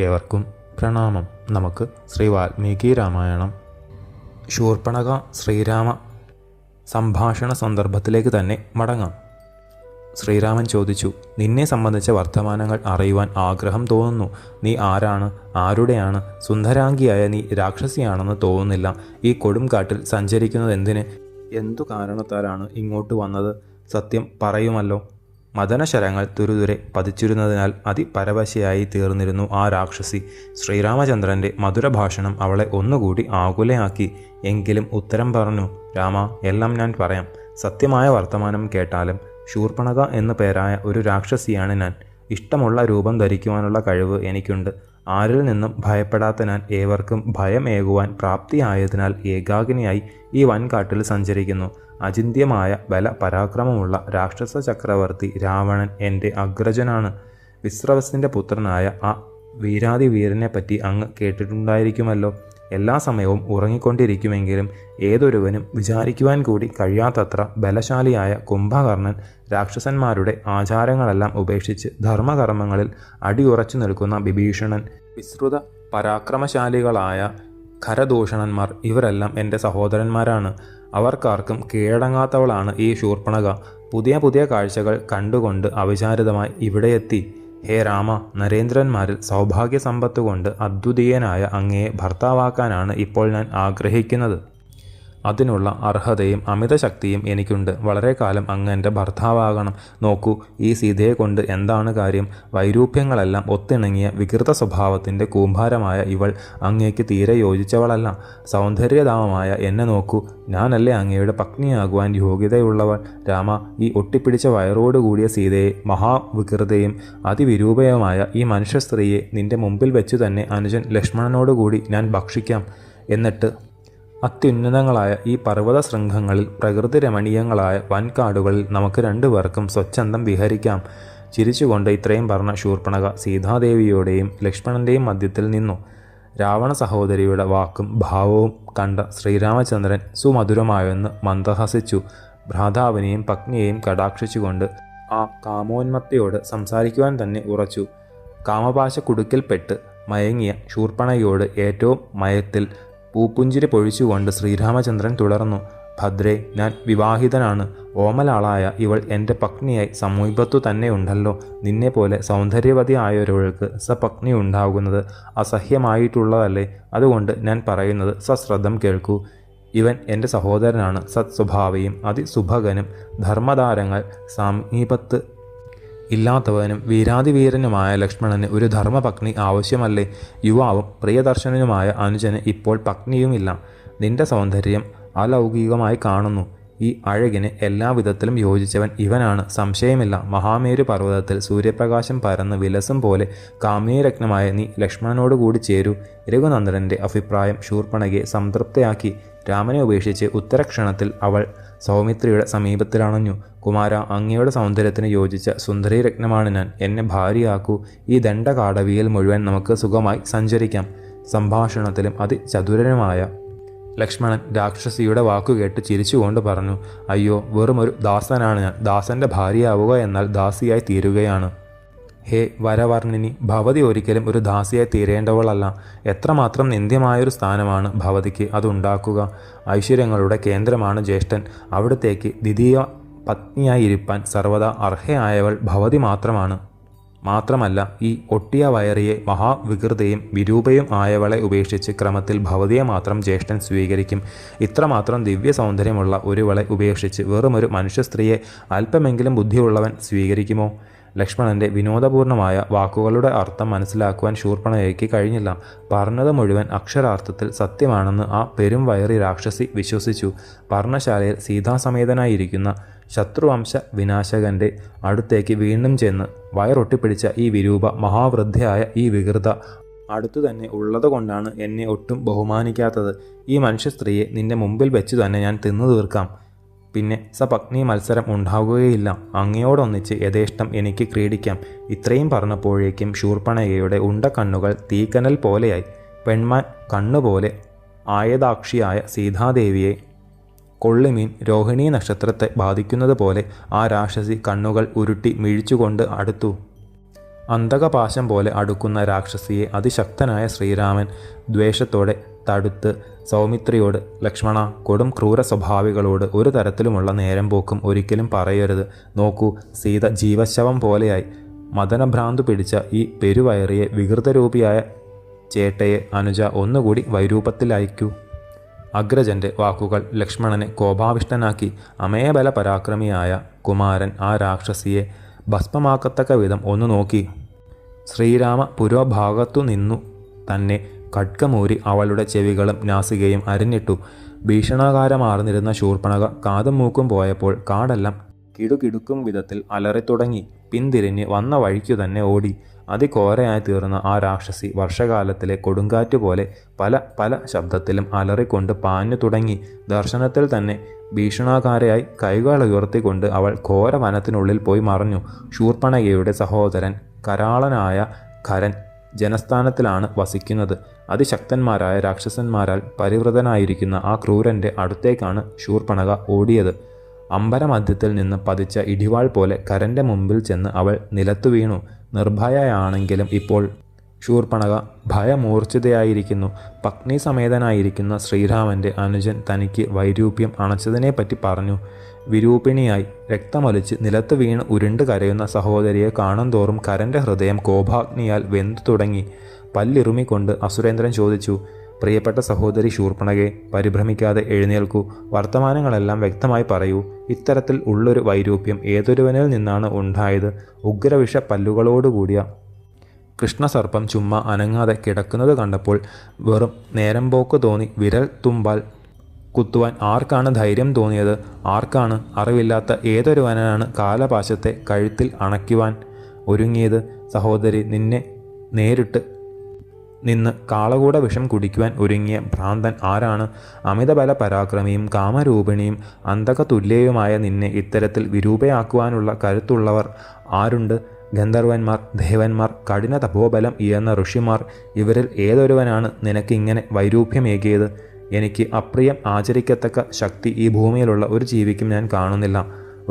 ഏവർക്കും പ്രണാമം. നമുക്ക് ശ്രീ വാൽമീകി രാമായണം ശൂർപ്പണഖ ശ്രീരാമ സംഭാഷണ സന്ദർഭത്തിലേക്ക് തന്നെ മടങ്ങാം. ശ്രീരാമൻ ചോദിച്ചു, നിന്നെ സംബന്ധിച്ച വർത്തമാനങ്ങൾ അറിയുവാൻ ആഗ്രഹം തോന്നുന്നു. നീ ആരാണ്? ആരുടെയാണ്? സുന്ദരാംഗിയായ നീ രാക്ഷസിയാണെന്ന് തോന്നുന്നില്ല. ഈ കൊടുംകാട്ടിൽ സഞ്ചരിക്കുന്നത് എന്തിന്? എന്തു കാരണത്താലാണ് ഇങ്ങോട്ട് വന്നത്? സത്യം പറയുമല്ലോ. മദനശരങ്ങൾ തുരുതുരെ പതിച്ചിരുന്നതിനാൽ അതിപരവശയായി തീർന്നിരുന്നു ആ രാക്ഷസി. ശ്രീരാമചന്ദ്രൻ്റെ മധുരഭാഷണം അവളെ ഒന്നുകൂടി ആകുലയാക്കി. എങ്കിലും ഉത്തരം പറഞ്ഞു, രാമ, എല്ലാം ഞാൻ പറയാം. സത്യമായ വർത്തമാനം കേട്ടാലും ശൂർപ്പണഖ എന്നു പേരായ ഒരു രാക്ഷസിയാണ് ഞാൻ. ഇഷ്ടമുള്ള രൂപം ധരിക്കുവാനുള്ള കഴിവ് എനിക്കുണ്ട്. ആരിൽ നിന്നും ഭയപ്പെടാത്ത ഞാൻ ഏവർക്കും ഭയമേകുവാൻ പ്രാപ്തിയായതിനാൽ ഏകാഗ്നിയായി ഈ വൻകാട്ടിൽ സഞ്ചരിക്കുന്നു. അചിന്ത്യമായ ബലപരാക്രമമുള്ള രാക്ഷസ ചക്രവർത്തി രാവണൻ എൻ്റെ അഗ്രജനാണ്. വിശ്രവസിൻ്റെ പുത്രനായ ആ വീരാതിവീരനെപ്പറ്റി അങ്ങ് കേട്ടിട്ടുണ്ടായിരിക്കുമല്ലോ. എല്ലാ സമയവും ഉറങ്ങിക്കൊണ്ടിരിക്കുമെങ്കിലും ഏതൊരുവനും വിചാരിക്കുവാൻ കൂടി കഴിയാത്തത്ര ബലശാലിയായ കുംഭകർണൻ രാക്ഷസന്മാരുടെ ആചാരങ്ങളെല്ലാം ഉപേക്ഷിച്ച് ധർമ്മകർമ്മങ്ങളിൽ അടിയുറച്ചു നിൽക്കുന്ന വിഭീഷണൻ, വിസ്തൃത പരാക്രമശാലികളായ ഖരദൂഷണന്മാർ, ഇവരെല്ലാം എൻ്റെ സഹോദരന്മാരാണ്. അവർക്കാർക്കും കീഴടങ്ങാത്തവളാണ് ഈ ശൂർപ്പണഖ. പുതിയ പുതിയ കാഴ്ചകൾ കണ്ടുകൊണ്ട് അവിചാരിതമായി ഇവിടെയെത്തി. ഹേ രാമ, നരേന്ദ്രന്മാരിൽ സൗഭാഗ്യസമ്പത്തുകൊണ്ട് അദ്വിതീയനായ അങ്ങയെ ഭർത്താവാക്കാനാണ് ഇപ്പോൾ ഞാൻ ആഗ്രഹിക്കുന്നത്. അതിനുള്ള അർഹതയും അമിതശക്തിയും എനിക്കുണ്ട്. വളരെ കാലം അങ്ങ് എൻ്റെ ഭർത്താവാകണം. നോക്കൂ, ഈ സീതയെ കൊണ്ട് എന്താണ് കാര്യം? വൈരൂപ്യങ്ങളെല്ലാം ഒത്തിണങ്ങിയ വികൃത സ്വഭാവത്തിൻ്റെ കൂമ്പാരമായ ഇവൾ അങ്ങേക്ക് തീരെ യോജിച്ചവളല്ല. സൗന്ദര്യധാമമായ എന്നെ നോക്കൂ, ഞാനല്ലേ അങ്ങയുടെ പത്നിയാകുവാൻ യോഗ്യതയുള്ളവൾ? രാമ, ഈ ഒട്ടിപ്പിടിച്ച വയറോടുകൂടിയ സീതയെ, മഹാവികൃതയും അതിവിരൂപയുമായ ഈ മനുഷ്യ സ്ത്രീയെ നിന്റെ മുമ്പിൽ വെച്ചു തന്നെ അനുജൻ ലക്ഷ്മണനോടുകൂടി ഞാൻ ഭക്ഷിക്കാം. എന്നിട്ട് അത്യുന്നതങ്ങളായ ഈ പർവ്വത ശൃംഖങ്ങളിൽ പ്രകൃതി രമണീയങ്ങളായ വൻകാടുകളിൽ നമുക്ക് രണ്ടുപേർക്കും സ്വച്ഛന്തം വിഹരിക്കാം. ചിരിച്ചുകൊണ്ട് ഇത്രയും പറഞ്ഞ ശൂർപ്പണഖ സീതാദേവിയുടെയും ലക്ഷ്മണൻ്റെയും മധ്യത്തിൽ നിന്നു. രാവണ സഹോദരിയുടെ വാക്കും ഭാവവും കണ്ട ശ്രീരാമചന്ദ്രൻ സുമധുരമായെന്ന് മന്ദഹസിച്ചു. ഭ്രാതാവിനെയും പത്നിയെയും കടാക്ഷിച്ചുകൊണ്ട് ആ കാമോന്മത്തയോട് സംസാരിക്കുവാൻ തന്നെ ഉറച്ചു. കാമപാശ കുടുക്കിൽപ്പെട്ട് മയങ്ങിയ ശൂർപ്പണഖയോട് ഏറ്റവും മയത്തിൽ പൂപ്പുഞ്ചിരി പൊഴിച്ചുകൊണ്ട് ശ്രീരാമചന്ദ്രൻ തുടർന്നു. ഭദ്രേ, ഞാൻ വിവാഹിതനാണ്. ഓമലാളായ ഇവൾ എൻ്റെ പത്നിയായി സമീപത്തു തന്നെയുണ്ടല്ലോ. നിന്നെപ്പോലെ സൗന്ദര്യവതിയായൊരാൾക്ക് സപത്നി ഉണ്ടാകുന്നത് അസഹ്യമായിട്ടുള്ളതല്ലേ? അതുകൊണ്ട് ഞാൻ പറയുന്നത് സശ്രദ്ധം കേൾക്കൂ. ഇവൻ എൻ്റെ സഹോദരനാണ്. സത്സ്വഭാവിയും അതിസുഭകനും ധർമ്മധാരങ്ങൾ സമീപത്ത് ഇല്ലാത്തവനും വീരാതിവീരനുമായ ലക്ഷ്മണന് ഒരു ധർമ്മപത്നി ആവശ്യമല്ലേ? യുവാവും പ്രിയദർശനനുമായ അനുജന് ഇപ്പോൾ പത്നിയുമില്ല. നിന്റെ സൗന്ദര്യം അലൗകികമായി കാണുന്നു. ഈ അഴകിന് എല്ലാവിധത്തിലും യോജിച്ചവൻ ഇവനാണ്, സംശയമില്ല. മഹാമേരു പർവ്വതത്തിൽ സൂര്യപ്രകാശം പരന്ന് വിലസും പോലെ കാമ്യരത്നമായ നീ ലക്ഷ്മണനോടുകൂടി ചേരൂ. രഘുനന്ദനൻ്റെ അഭിപ്രായം ശൂർപ്പണഖയെ സംതൃപ്തയാക്കി. രാമനെ ഉപേക്ഷിച്ച് ഉത്തരക്ഷണത്തിൽ അവൾ സൗമിത്രിയുടെ സമീപത്തിലണഞ്ഞു. കുമാര, അങ്ങയുടെ സൗന്ദര്യത്തിന് യോജിച്ച സുന്ദരീരത്നമാണ് ഞാൻ. എന്നെ ഭാര്യയാക്കൂ. ഈ ദണ്ഡകാടവിയിൽ മുഴുവൻ നമുക്ക് സുഖമായി സഞ്ചരിക്കാം. സംഭാഷണത്തിലും അതിചതുരനുമായ ലക്ഷ്മണൻ രാക്ഷസിയുടെ വാക്കുകേട്ട് ചിരിച്ചുകൊണ്ട് പറഞ്ഞു, അയ്യോ, വെറുമൊരു ദാസനാണ് ഞാൻ. ദാസൻ്റെ ഭാര്യയാവുക എന്നാൽ ദാസിയായി തീരുകയാണ്. ഹേ വരവർണിനി, ഭവതി ഒരിക്കലും ഒരു ദാസിയായി തീരേണ്ടവളല്ല. എത്രമാത്രം നിന്ദ്യമായൊരു സ്ഥാനമാണ് ഭവതിക്ക് അതുണ്ടാക്കുക. ഐശ്വര്യങ്ങളുടെ കേന്ദ്രമാണ് ജ്യേഷ്ഠൻ. അവിടത്തേക്ക് ദ്വിതീയ പത്നിയായിരിക്കാൻ സർവ്വതാ അർഹയായവൾ ഭവതി മാത്രമാണ്. മാത്രമല്ല, ഈ ഒട്ടിയ വയറിയെ മഹാവികൃതയും വിരൂപയും ആയവളെ ഉപേക്ഷിച്ച് ക്രമത്തിൽ ഭവതിയെ മാത്രം ജ്യേഷ്ഠൻ സ്വീകരിക്കും. ഇത്രമാത്രം ദിവ്യ സൗന്ദര്യമുള്ള ഒരുവളെ ഉപേക്ഷിച്ച് വെറുമൊരു മനുഷ്യ സ്ത്രീയെ അല്പമെങ്കിലും ബുദ്ധിയുള്ളവൻ സ്വീകരിക്കുമോ? ലക്ഷ്മണൻ്റെ വിനോദപൂർണമായ വാക്കുകളുടെ അർത്ഥം മനസ്സിലാക്കുവാൻ ശൂർപ്പണഖയ്ക്ക് കഴിഞ്ഞില്ല. പറഞ്ഞത് മുഴുവൻ അക്ഷരാർത്ഥത്തിൽ സത്യമാണെന്ന് ആ പെരും വയറി രാക്ഷസി വിശ്വസിച്ചു. പർണശാലയിൽ സീതാസമേതനായിരിക്കുന്ന ശത്രുവംശ വിനാശകൻ്റെ അടുത്തേക്ക് വീണ്ടും ചെന്ന്, വയറൊട്ടിപ്പിടിച്ച ഈ വിരൂപ മഹാവൃദ്ധയായ ഈ വികൃത അടുത്തു തന്നെ ഉള്ളതുകൊണ്ടാണ് എന്നെ ഒട്ടും ബഹുമാനിക്കാത്തത്. ഈ മനുഷ്യ സ്ത്രീയെ നിന്റെ മുമ്പിൽ വെച്ച് തന്നെ ഞാൻ തിന്നു തീർക്കാം. പിന്നെ സപത്നി മത്സരം ഉണ്ടാവുകയില്ല. അങ്ങയോടൊന്നിച്ച് യഥേഷ്ടം എനിക്ക് ക്രീഡിക്കാം. ഇത്രയും പറഞ്ഞപ്പോഴേക്കും ശൂർപ്പണഖയുടെ ഉണ്ടക്കണ്ണുകൾ തീക്കനൽ പോലെയായി. പെൺമാൻ കണ്ണുപോലെ ആയതാക്ഷിയായ സീതാദേവിയെ കൊള്ളിമീൻ രോഹിണീ നക്ഷത്രത്തെ ബാധിക്കുന്നത് പോലെ ആ രാക്ഷസി കണ്ണുകൾ ഉരുട്ടി മിഴിച്ചുകൊണ്ട് അടുത്തു. അന്തകപാശം പോലെ അടുക്കുന്ന രാക്ഷസിയെ അതിശക്തനായ ശ്രീരാമൻ ദ്വേഷത്തോടെ തടുത്ത് സൗമിത്രിയോട്, ലക്ഷ്മണ, കൊടും ക്രൂര സ്വഭാവികളോട് ഒരു തരത്തിലുമുള്ള നേരം പോക്കും ഒരിക്കലും പറയരുത്. നോക്കൂ, സീത ജീവശവം പോലെയായി. മദനഭ്രാന്തു പിടിച്ച ഈ പെരുവയറിയെ വികൃതരൂപിയായ ചേട്ടയെ അനുജ ഒന്നുകൂടി വൈരൂപത്തിലയക്കൂ. അഗ്രജൻ്റെ വാക്കുകൾ ലക്ഷ്മണനെ കോപാവിഷ്ടനാക്കി. അമേബല പരാക്രമിയായ കുമാരൻ ആ രാക്ഷസിയെ ഭസ്മമാക്കത്തക്ക വിധം ഒന്ന് നോക്കി. ശ്രീരാമ പുരോഭാഗത്തു നിന്നു തന്നെ ഖഡ്ഗമൂരി അവളുടെ ചെവികളും നാസികയും അരിഞ്ഞിട്ടു. ഭീഷണാകാരമാർന്നിരുന്ന ശൂർപ്പണക കാതും മൂക്കും പോയപ്പോൾ കാടെല്ലാം കിടുകിടുക്കും വിധത്തിൽ അലറിത്തുടങ്ങി. പിന്തിരിഞ്ഞ് വന്ന വഴിക്കു തന്നെ ഓടി. അതിഘോരയായി തീർന്ന ആ രാക്ഷസി വർഷകാലത്തിലെ കൊടുങ്കാറ്റുപോലെ പല പല ശബ്ദത്തിലും അലറിക്കൊണ്ട് പാഞ്ഞു തുടങ്ങി. ദർശനത്തിൽ തന്നെ ഭീഷണാകാരയായി കൈകൾ ഉയർത്തിക്കൊണ്ട് അവൾ ഘോര വനത്തിനുള്ളിൽ പോയി മറഞ്ഞു. ശൂർപ്പണകയുടെ സഹോദരൻ കരാളനായ ഖരൻ ജനസ്ഥാനത്തിലാണ് വസിക്കുന്നത്. അതിശക്തന്മാരായ രാക്ഷസന്മാരാൽ പരിവൃതനായിരിക്കുന്ന ആ ക്രൂരൻ്റെ അടുത്തേക്കാണ് ശൂർപ്പണക ഓടിയത്. അമ്പരമധ്യത്തിൽ നിന്ന് പതിച്ച ഇടിവാൾ പോലെ ഖരൻ്റെ മുമ്പിൽ ചെന്ന് അവൾ നിലത്തു വീണു. നിർഭയയാണെങ്കിലും ഇപ്പോൾ ശൂർപ്പണക ഭയമൂർച്ഛിതയായിരിക്കുന്നു. പത്നി സമേതനായിരിക്കുന്ന ശ്രീരാമൻ്റെ അനുജൻ തനിക്ക് വൈരൂപ്യം അണച്ചതിനെപ്പറ്റി പറഞ്ഞു. വിരൂപിണിയായി രക്തമൊലിച്ച് നിലത്ത് വീണ് ഉരുണ്ട് കരയുന്ന സഹോദരിയെ കാണുന്തോറും ഖരൻ്റെ ഹൃദയം കോപാഗ്നിയാൽ വെന്തു തുടങ്ങി. പല്ലിറുമിക്കൊണ്ട് അസുരേന്ദ്രൻ ചോദിച്ചു, പ്രിയപ്പെട്ട സഹോദരി ശൂർപ്പണകെ, പരിഭ്രമിക്കാതെ എഴുന്നേൽക്കൂ. വർത്തമാനങ്ങളെല്ലാം വ്യക്തമായി പറയൂ. ഇത്തരത്തിൽ ഉള്ളൊരു വൈരൂപ്യം ഏതൊരുവനിൽ നിന്നാണ് ഉണ്ടായത്? ഉഗ്രവിഷ പല്ലുകളോടുകൂടിയ കൃഷ്ണസർപ്പം ചുമ്മാ അനങ്ങാതെ കിടക്കുന്നത് കണ്ടപ്പോൾ വെറും നേരം പോക്ക് തോന്നി വിരൽ തുമ്പാൽ കുത്തുവാൻ ആർക്കാണ് ധൈര്യം തോന്നിയത്? ആർക്കാണ്? അറിവില്ലാത്ത ഏതൊരുവനാണ് കാലപാശത്തെ കഴുത്തിൽ അണയ്ക്കുവാൻ ഒരുങ്ങിയത്? സഹോദരി, നിന്നെ നേരിട്ട് നിന്ന് കാളകൂട വിഷം കുടിക്കുവാൻ ഒരുങ്ങിയ ഭ്രാന്തൻ ആരാണ്? അമിതബല പരാക്രമിയും കാമരൂപിണിയും അന്തകതുല്യയുമായ നിന്നെ ഇത്തരത്തിൽ വിരൂപയാക്കുവാനുള്ള കരുത്തുള്ളവർ ആരുണ്ട്? ഗന്ധർവന്മാർ, ദേവന്മാർ, കഠിന തപോബലം ഇയന്ന ഋഷിമാർ, ഇവരിൽ ഏതൊരുവനാണ് നിനക്കിങ്ങനെ വൈരൂപ്യമേകിയത്? എനിക്ക് അപ്രിയം ആചരിക്കത്തക്ക ശക്തി ഈ ഭൂമിയിലുള്ള ഒരു ജീവിക്കും ഞാൻ കാണുന്നില്ല.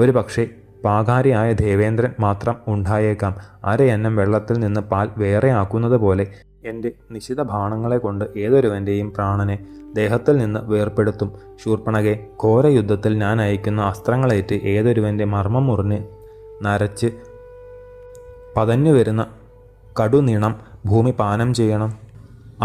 ഒരു പക്ഷേ പാകാരിയായ ദേവേന്ദ്രൻ മാത്രം ഉണ്ടായേക്കാം. അരയന്നം വെള്ളത്തിൽ നിന്ന് പാൽ വേറെ ആക്കുന്നത് പോലെ എൻ്റെ നിശിത ബാണങ്ങളെ കൊണ്ട് ഏതൊരുവൻ്റെയും പ്രാണനെ ദേഹത്തിൽ നിന്ന് വേർപെടുത്തും. ശൂർപ്പണകെ, ഘോരയുദ്ധത്തിൽ ഞാൻ അയക്കുന്ന അസ്ത്രങ്ങളേറ്റ് ഏതൊരുവൻ്റെ മർമ്മം മുറിഞ്ഞ് നരച്ച് പതഞ്ഞു വരുന്ന കടുനിണം ഭൂമി പാനം ചെയ്യണം.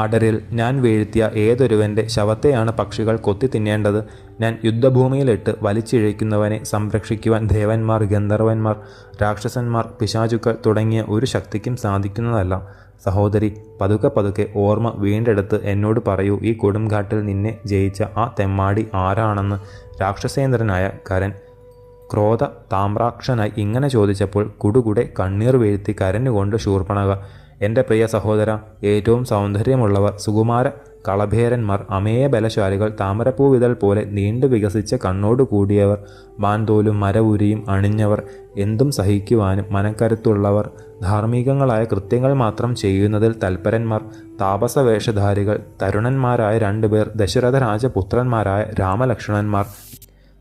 അടരിൽ ഞാൻ വീഴ്ത്തിയ ഏതൊരുവൻ്റെ ശവത്തെയാണ് പക്ഷികൾ കൊത്തി തിന്നേണ്ടത്. ഞാൻ യുദ്ധഭൂമിയിലിട്ട് വലിച്ചിഴയ്ക്കുന്നവനെ സംരക്ഷിക്കുവാൻ ദേവന്മാർ, ഗന്ധർവന്മാർ, രാക്ഷസന്മാർ, പിശാചുക്കൾ തുടങ്ങിയ ഒരു ശക്തിക്കും സാധിക്കുന്നതല്ല. സഹോദരി, പതുക്കെ പതുക്കെ ഓർമ്മ വീണ്ടെടുത്ത് എന്നോട് പറയൂ, ഈ കൊടുംകാട്ടിൽ നിന്നെ ജയിച്ച ആ തെമ്മാടി ആരാണെന്ന്? രാക്ഷസേന്ദ്രനായ ഖരൻ ക്രോധ താമ്രാക്ഷനായി ഇങ്ങനെ ചോദിച്ചപ്പോൾ കുടുകുടെ കണ്ണീർ വീഴ്ത്തി കരഞ്ഞുകൊണ്ട് ശൂർപ്പണക, എൻ്റെ പ്രിയ സഹോദര, ഏറ്റവും സൗന്ദര്യമുള്ളവർ, സുകുമാര കളഭേരന്മാർ, അമേയ ബലശാലികൾ, താമരപ്പൂവിതൾ പോലെ നീണ്ടു വികസിച്ച കണ്ണോടു കൂടിയവർ, മാൻതോലും മരവുരിയും അണിഞ്ഞവർ, എന്തും സഹിക്കുവാനും മനക്കരുത്തുള്ളവർ, ധാർമ്മികങ്ങളായ കൃത്യങ്ങൾ മാത്രം ചെയ്യുന്നതിൽ തൽപരന്മാർ, താപസവേഷധാരികൾ, തരുണന്മാരായ 2 പേർ, ദശരഥ രാജപുത്രന്മാരായ രാമലക്ഷ്മണന്മാർ,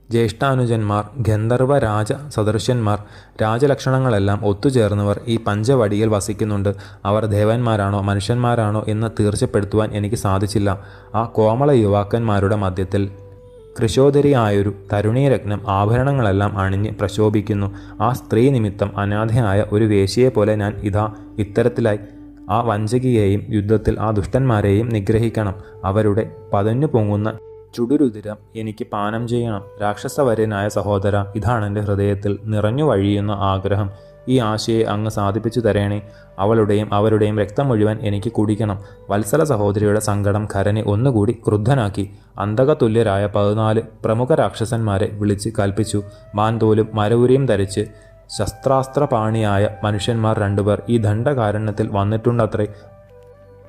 ജ്യേഷ്ഠാനുജന്മാർ, ഗന്ധർവ രാജ സദൃശ്യന്മാർ, രാജലക്ഷണങ്ങളെല്ലാം ഒത്തുചേർന്നവർ ഈ പഞ്ചവടിയിൽ വസിക്കുന്നുണ്ട്. അവർ ദേവന്മാരാണോ മനുഷ്യന്മാരാണോ എന്ന് തീർച്ചപ്പെടുത്തുവാൻ എനിക്ക് സാധിച്ചില്ല. ആ കോമള യുവാക്കന്മാരുടെ മധ്യത്തിൽ കൃശോദരിയായൊരു തരുണീരത്നം ആഭരണങ്ങളെല്ലാം അണിഞ്ഞ് പ്രശോഭിക്കുന്നു. ആ സ്ത്രീ നിമിത്തം അനാഥയായ ഒരു വേശ്യയെപ്പോലെ ഞാൻ ഇത്തരത്തിലായി. ആ വഞ്ചകിയെയും യുദ്ധത്തിൽ ആ ദുഷ്ടന്മാരെയും നിഗ്രഹിക്കണം. അവരുടെ പതഞ്ഞു പൊങ്ങുന്ന ചുടുരുതിരം എനിക്ക് പാനം ചെയ്യണം. രാക്ഷസവര്യനായ സഹോദര, ഇതാണ് എൻ്റെ ഹൃദയത്തിൽ നിറഞ്ഞു വഴിയുന്ന ആഗ്രഹം. ഈ ആശയെ അങ്ങ് സാധിപ്പിച്ചു തരേണേ. അവളുടെയും അവരുടെയും രക്തം മുഴുവൻ എനിക്ക് കുടിക്കണം. വത്സല സഹോദരിയുടെ സങ്കടം ഖരനെ ഒന്നുകൂടി ക്രുദ്ധനാക്കി. അന്തകതുല്യരായ 14 പ്രമുഖ രാക്ഷസന്മാരെ വിളിച്ച് കൽപ്പിച്ചു. മാൻതോലും മരവുരിയും ധരിച്ച് ശസ്ത്രാസ്ത്രപാണിയായ മനുഷ്യന്മാർ 2 പേർ ഈ ദണ്ഡകാരണ്യത്തിൽ വന്നിട്ടുണ്ടത്രേ.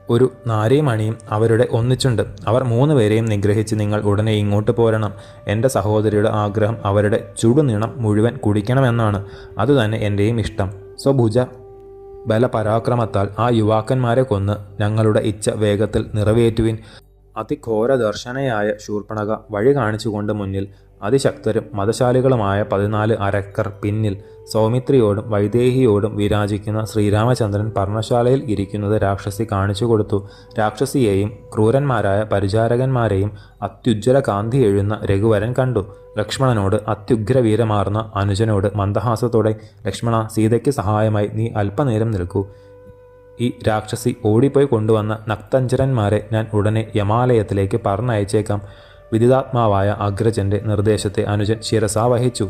ഒരു നാരീമണിയും അവരുടെ ഒന്നിച്ചുണ്ട്. അവർ 3 പേരെയും നിഗ്രഹിച്ച് നിങ്ങൾ ഉടനെ ഇങ്ങോട്ട് പോരണം. എൻ്റെ സഹോദരിയുടെ ആഗ്രഹം അവരുടെ ചുടുനിണം മുഴുവൻ കുടിക്കണമെന്നാണ്. അതുതന്നെ എൻ്റെയും ഇഷ്ടം. സ്വഭുജ ബലപരാക്രമത്താൽ ആ യുവാക്കന്മാരെ കൊന്ന് ഞങ്ങളുടെ ഇച്ഛ വേഗത്തിൽ നിറവേറ്റുവിൻ. അതിഘോര ദർശനയായ ശൂർപ്പണക വഴി കാണിച്ചുകൊണ്ട് മുന്നിൽ അതിശക്തരും മതശാലികളുമായ 14 അരക്കർ പിന്നിൽ സൗമിത്രിയോടും വൈദേഹിയോടും വിരാജിക്കുന്ന ശ്രീരാമചന്ദ്രൻ പർണശാലയിൽ ഇരിക്കുന്നത് രാക്ഷസി കാണിച്ചു കൊടുത്തു. രാക്ഷസിയെയും ക്രൂരന്മാരായ പരിചാരകന്മാരെയും അത്യുജ്വല കാന്തി എഴുന്ന രഘുവരൻ കണ്ടു. ലക്ഷ്മണനോട് അത്യുഗ്രവീരമാർന്ന അനുജനോട് മന്ദഹാസത്തോടെ, ലക്ഷ്മണ, സീതയ്ക്ക് സഹായമായി നീ അല്പനേരം നിൽക്കൂ. ഈ രാക്ഷസി ഓടിപ്പോയി കൊണ്ടുവന്ന നക്തഞ്ചരന്മാരെ ഞാൻ ഉടനെ യമാലയത്തിലേക്ക് പറഞ്ഞയച്ചേക്കാം. വിദിതാത്മാവായ അഗ്രജന്റെ നിർദ്ദേശത്തെ അനുജൻ ശിരസാ വഹിച്ചു.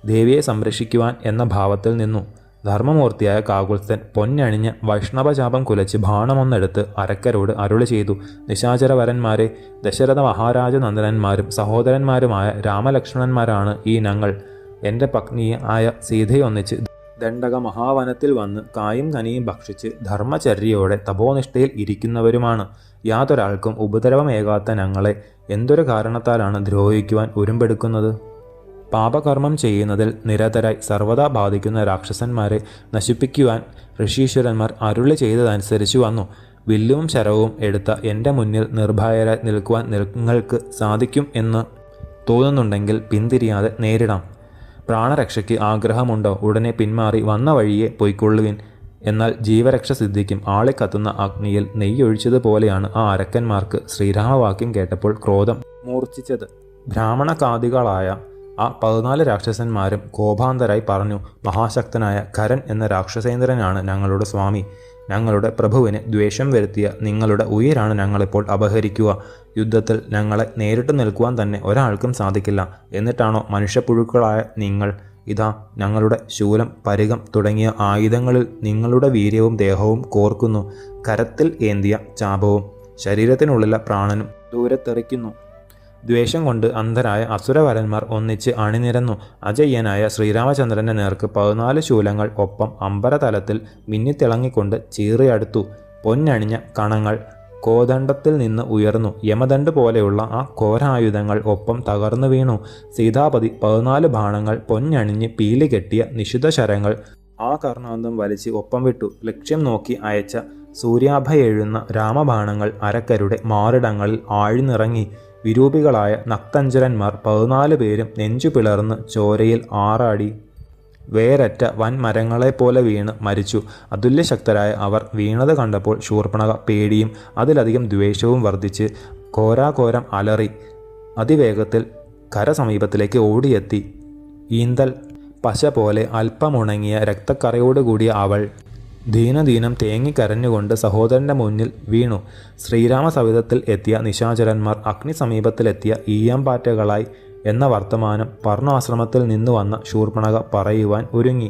ദേവിയെ സംരക്ഷിക്കുവാൻ എന്ന ഭാവത്തിൽ നിന്നു. ധർമ്മമൂർത്തിയായ കാകുൽസ്ഥൻ പൊന്നണിഞ്ഞ വൈഷ്ണവചാപം കുലച്ച് ബാണമൊന്നെടുത്ത് അരക്കരോട് അരുളി ചെയ്തു. നിശാചരവരന്മാരെ, ദശരഥ മഹാരാജനന്ദനന്മാരും സഹോദരന്മാരുമായ രാമലക്ഷ്മണന്മാരാണ് ഈ ഞങ്ങൾ. എൻ്റെ പത്നിയായ സീതയൊന്നിച്ച് ദണ്ഡക മഹാവനത്തിൽ വന്ന് കായും കനിയും ഭക്ഷിച്ച് ധർമ്മചര്യയോടെ തപോനിഷ്ഠയിൽ ഇരിക്കുന്നവരുമാണ്. യാതൊരാൾക്കും ഉപദ്രവമേകാത്ത ഞങ്ങളെ എന്തൊരു കാരണത്താലാണ് ദ്രോഹിക്കുവാൻ ഉരുമ്പെടുക്കുന്നത്? പാപകർമ്മം ചെയ്യുന്നതിൽ നിരതരായി സർവ്വതാ ബാധിക്കുന്ന രാക്ഷസന്മാരെ നശിപ്പിക്കുവാൻ ഋഷീശ്വരന്മാർ അരുളി ചെയ്തതനുസരിച്ചു വന്നു. വില്ലും ശരവും എടുത്ത എൻ്റെ മുന്നിൽ നിർഭയരായി നിൽക്കുവാൻ നിങ്ങൾക്ക് സാധിക്കും എന്ന് തോന്നുന്നുണ്ടെങ്കിൽ പിന്തിരിയാതെ നേരിടാം. പ്രാണരക്ഷയ്ക്ക് ആഗ്രഹമുണ്ടോ? ഉടനെ പിന്മാറി വന്ന വഴിയെ പൊയ്ക്കൊള്ളുവിൻ. എന്നാൽ ജീവരക്ഷ സിദ്ധിക്കും. ആളിക്കത്തുന്ന അഗ്നിയിൽ നെയ്യൊഴിച്ചതുപോലെയാണ് ആ അരക്കന്മാർക്ക് ശ്രീരാമവാക്യം കേട്ടപ്പോൾ ക്രോധം മൂർച്ഛിച്ചത്. ബ്രാഹ്മണകാദികളായ ആ 14 രാക്ഷസന്മാരും കോപാന്തരായി പറഞ്ഞു, മഹാശക്തനായ ഖരൻ എന്ന രാക്ഷസേന്ദ്രനാണ് ഞങ്ങളുടെ സ്വാമി. ഞങ്ങളുടെ പ്രഭുവിന് ദ്വേഷം വരുത്തിയ നിങ്ങളുടെ ഉയിരാണ് ഞങ്ങളിപ്പോൾ അപഹരിക്കുക. യുദ്ധത്തിൽ ഞങ്ങളെ നേരിട്ട് നിൽക്കുവാൻ തന്നെ ഒരാൾക്കും സാധിക്കില്ല. എന്നിട്ടാണോ മനുഷ്യപ്പുഴുക്കളായ നിങ്ങൾ ഇതാ ഞങ്ങളുടെ ശൂലം, പരികം തുടങ്ങിയ ആയുധങ്ങളിൽ നിങ്ങളുടെ വീര്യവും ദേഹവും കോർക്കുന്നു. കരത്തിൽ ഏന്തിയ ചാപവും ശരീരത്തിനുള്ളിലെ പ്രാണനും ദൂരത്തെറിക്കുന്നു. ദ്വേഷം കൊണ്ട് അന്ധരായ അസുരവരന്മാർ ഒന്നിച്ച് അണിനിരന്നു. അജയ്യനായ ശ്രീരാമചന്ദ്രൻ്റെ നേർക്ക് 14 ശൂലങ്ങൾ ഒപ്പം അമ്പരതലത്തിൽ മിന്നിത്തിളങ്ങിക്കൊണ്ട് ചീറിയടുത്തു. പൊന്നണിഞ്ഞ കണങ്ങൾ കോദണ്ഡത്തിൽ നിന്ന് ഉയർന്നു. യമദണ്ഡ് പോലെയുള്ള ആ ഘോരായുധങ്ങൾ ഒപ്പം തകർന്നു വീണു. സീതാപതി 14 ബാണങ്ങൾ പൊന്നണിഞ്ഞ് പീലി കെട്ടിയ നിശിത ശരങ്ങൾ ആ കർണാന്തം വലിച്ച് ഒപ്പം വിട്ടു. ലക്ഷ്യം നോക്കി അയച്ച സൂര്യാഭയെഴുന്ന രാമബാണങ്ങൾ അരക്കരുടെ മാറിടങ്ങളിൽ ആഴ്ന്നിറങ്ങി. വിരൂപികളായ നക്തഞ്ചരന്മാർ 14 പേരും നെഞ്ചു പിളർന്ന് ചോരയിൽ ആറാടി വേരറ്റ വൻമരങ്ങളെപ്പോലെ വീണ് മരിച്ചു. അതുല്യശക്തരായ അവർ വീണത് കണ്ടപ്പോൾ ശൂർപ്പണഖ പേടിയും അതിലധികം ദ്വേഷവും വർദ്ധിച്ച് ഘോരാഘോരം അലറി അതിവേഗത്തിൽ കരസമീപത്തിലേക്ക് ഓടിയെത്തി. ഈന്തൽ പശ പോലെ അല്പമുണങ്ങിയ രക്തക്കറയോടുകൂടിയ അവൾ ദീനദീനം തേങ്ങിക്കരഞ്ഞുകൊണ്ട് സഹോദരൻ്റെ മുന്നിൽ വീണു. ശ്രീരാമസവിധത്തിൽ എത്തിയ നിശാചരന്മാർ അഗ്നി സമീപത്തിലെത്തിയ ഈയാമ്പാറ്റകളായി എന്ന വർത്തമാനം പർണാശ്രമത്തിൽ നിന്ന് വന്ന ശൂർപ്പണഖ പറയുവാൻ ഒരുങ്ങി.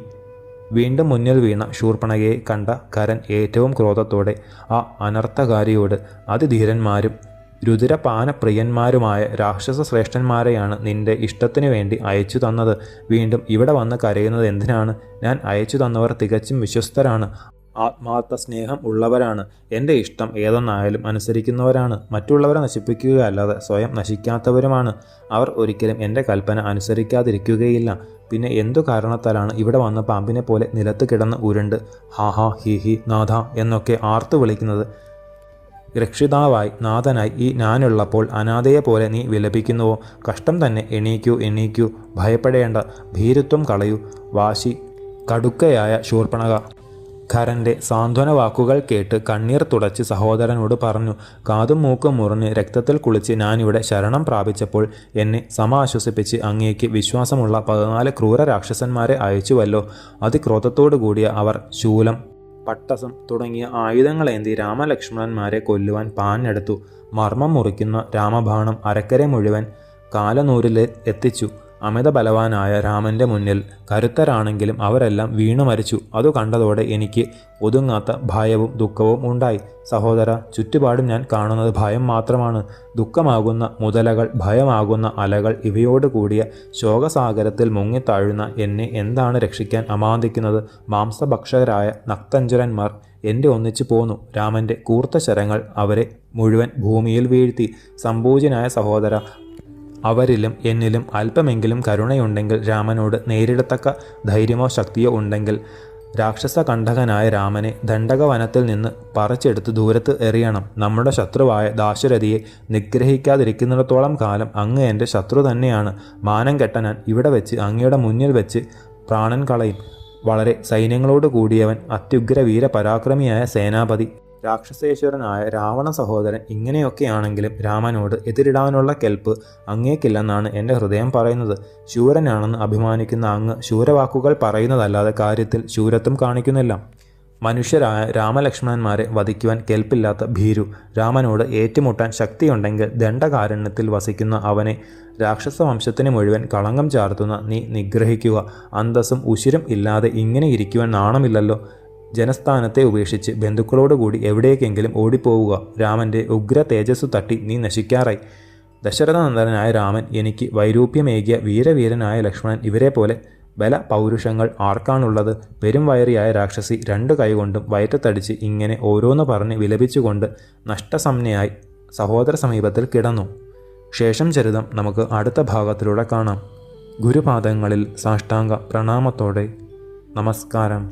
വീണ്ടും മുന്നിൽ വീണ ശൂർപ്പണഖയെ കണ്ട ഖരൻ ഏറ്റവും ക്രോധത്തോടെ ആ അനർത്ഥകാരിയോട്, അതിധീരന്മാരും രുതിരപാനപ്രിയന്മാരുമായ രാക്ഷസ ശ്രേഷ്ഠന്മാരെയാണ് നിന്റെ ഇഷ്ടത്തിനു വേണ്ടി അയച്ചു തന്നത്. വീണ്ടും ഇവിടെ വന്ന് കരയുന്നത് എന്തിനാണ്? ഞാൻ അയച്ചു തന്നവർ തികച്ചും വിശ്വസ്തരാണ്, ആത്മാർത്ഥ സ്നേഹം ഉള്ളവരാണ്, എൻ്റെ ഇഷ്ടം ഏതൊന്നായാലും അനുസരിക്കുന്നവരാണ്, മറ്റുള്ളവരെ നശിപ്പിക്കുകയല്ലാതെ സ്വയം നശിക്കാത്തവരുമാണ്. അവർ ഒരിക്കലും എൻ്റെ കൽപ്പന അനുസരിക്കാതിരിക്കുകയില്ല. പിന്നെ എന്തു കാരണത്താലാണ് ഇവിടെ വന്ന് പാമ്പിനെ പോലെ നിലത്ത് കിടന്ന് ഉരുണ്ട് ഹാ ഹാ ഹി ഹി നാഥ എന്നൊക്കെ ആർത്തു വിളിക്കുന്നത്? രക്ഷിതാവായി നാഥനായി ഈ ഞാനുള്ളപ്പോൾ അനാഥയെപ്പോലെ നീ വിലപിക്കുന്നുവോ? കഷ്ടം തന്നെ. എണീക്കൂ, എണീക്കൂ, ഭയപ്പെടേണ്ട, ഭീരുത്വം കളയൂ. വാശി കടുക്കയായ ശൂർപ്പണഖ ഖരൻ്റെ സാന്ത്വന വാക്കുകൾ കേട്ട് കണ്ണീർ തുടച്ച് സഹോദരനോട് പറഞ്ഞു, കാതും മൂക്കും മുറിഞ്ഞ് രക്തത്തിൽ കുളിച്ച് ഞാനിവിടെ ശരണം പ്രാപിച്ചപ്പോൾ എന്നെ സമാശ്വസിപ്പിച്ച് അങ്ങേക്ക് വിശ്വാസമുള്ള 14 ക്രൂര രാക്ഷസന്മാരെ അയച്ചുവല്ലോ. അതിക്രോധത്തോടു കൂടിയ അവർ ശൂലം, പട്ടസം തുടങ്ങിയ ആയുധങ്ങളേന്തി രാമലക്ഷ്മണന്മാരെ കൊല്ലുവാൻ പാഞ്ഞെടുത്തു. മർമ്മം മുറിക്കുന്ന രാമബാണം അരക്കരെ മുഴുവൻ കാലനൂരിൽ എത്തിച്ചു. അമിത ബലവാനായ രാമൻ്റെ മുന്നിൽ കരുത്തരാണെങ്കിലും അവരെല്ലാം വീണു മരിച്ചു. അതു കണ്ടതോടെ എനിക്ക് ഒതുങ്ങാത്ത ഭയവും ദുഃഖവും ഉണ്ടായി. സഹോദര, ചുറ്റുപാടും ഞാൻ കാണുന്നത് ഭയം മാത്രമാണ്. ദുഃഖമാകുന്ന മുതലകൾ, ഭയമാകുന്ന അലകൾ, ഇവയോട് കൂടിയ ശോകസാഗരത്തിൽ മുങ്ങിത്താഴുന്ന എന്നെ എന്താണ് രക്ഷിക്കാൻ അമാന്തിക്കുന്നത്? മാംസഭക്ഷകരായ നക്തഞ്ചരന്മാർ എൻ്റെ ഒന്നിച്ചു പോന്നു. രാമൻ്റെ കൂർത്ത ശരങ്ങൾ അവരെ മുഴുവൻ ഭൂമിയിൽ വീഴ്ത്തി. സംപൂജ്യനായ സഹോദര, അവരിലും എന്നിലും അല്പമെങ്കിലും കരുണയുണ്ടെങ്കിൽ, രാമനോട് നേരിടത്തക്ക ധൈര്യമോ ശക്തിയോ ഉണ്ടെങ്കിൽ രാക്ഷസ കണ്ഠകനായ രാമനെ ദണ്ഡകവനത്തിൽ നിന്ന് പറിച്ചെടുത്ത് ദൂരത്ത് എറിയണം. നമ്മുടെ ശത്രുവായ ദാശരഥിയെ നിഗ്രഹിക്കാതിരിക്കുന്നിടത്തോളം കാലം അങ്ങ് എൻ്റെ ശത്രു തന്നെയാണ്. മാനം കെട്ട ഞാൻ ഇവിടെ വെച്ച് അങ്ങയുടെ മുന്നിൽ വെച്ച് പ്രാണൻ കളയും. വളരെ സൈന്യങ്ങളോട് കൂടിയവൻ, അത്യുഗ്ര വീരപരാക്രമിയായ സേനാപതി, രാക്ഷസേശ്വരനായ രാവണ സഹോദരൻ. ഇങ്ങനെയൊക്കെയാണെങ്കിലും രാമനോട് എതിരിടാനുള്ള കെൽപ്പ് അങ്ങേക്കില്ലെന്നാണ് എൻ്റെ ഹൃദയം പറയുന്നത്. ശൂരനാണെന്ന് അഭിമാനിക്കുന്ന അങ്ങ് ശൂരവാക്കുകൾ പറയുന്നതല്ലാതെ കാര്യത്തിൽ ശൂരത്വം കാണിക്കുന്നില്ല. മനുഷ്യരായ രാമലക്ഷ്മണന്മാരെ വധിക്കുവാൻ കെൽപ്പില്ലാത്ത ഭീരു, രാമനോട് ഏറ്റുമുട്ടാൻ ശക്തിയുണ്ടെങ്കിൽ ദണ്ഡകാരണ്യത്തിൽ വസിക്കുന്ന അവനെ, രാക്ഷസ വംശത്തിന് മുഴുവൻ കളങ്കം ചാർത്തുന്ന നീ നിഗ്രഹിക്കുക. അന്തസ്സും ഉശിരും ഇല്ലാതെ ഇങ്ങനെ ഇരിക്കുവാൻ നാണമില്ലല്ലോ. ജനസ്ഥാനത്തെ ഉപേക്ഷിച്ച് ബന്ധുക്കളോടുകൂടി എവിടേക്കെങ്കിലും ഓടിപ്പോവുക. രാമൻ്റെ ഉഗ്ര തേജസ്സു തട്ടി നീ നശിക്കാറായി. ദശരഥനന്ദനായ രാമൻ എനിക്ക് വൈരൂപ്യമേകിയ വീരവീരനായ ലക്ഷ്മണൻ, ഇവരെ പോലെ ബല പൗരുഷങ്ങൾ ആർക്കാണുള്ളത്? പെരും വയറിയായ രാക്ഷസി 2 കൈകൊണ്ടും വയറ്റത്തടിച്ച് ഇങ്ങനെ ഓരോന്ന് പറഞ്ഞ് വിലപിച്ചുകൊണ്ട് നഷ്ടസംജ്ഞയായി സഹോദര സമീപത്തിൽ കിടന്നു. ശേഷം ചരിതം നമുക്ക് അടുത്ത ഭാഗത്തിലൂടെ കാണാം. ഗുരുപാദങ്ങളിൽ സാഷ്ടാംഗ പ്രണാമത്തോടെ നമസ്കാരം.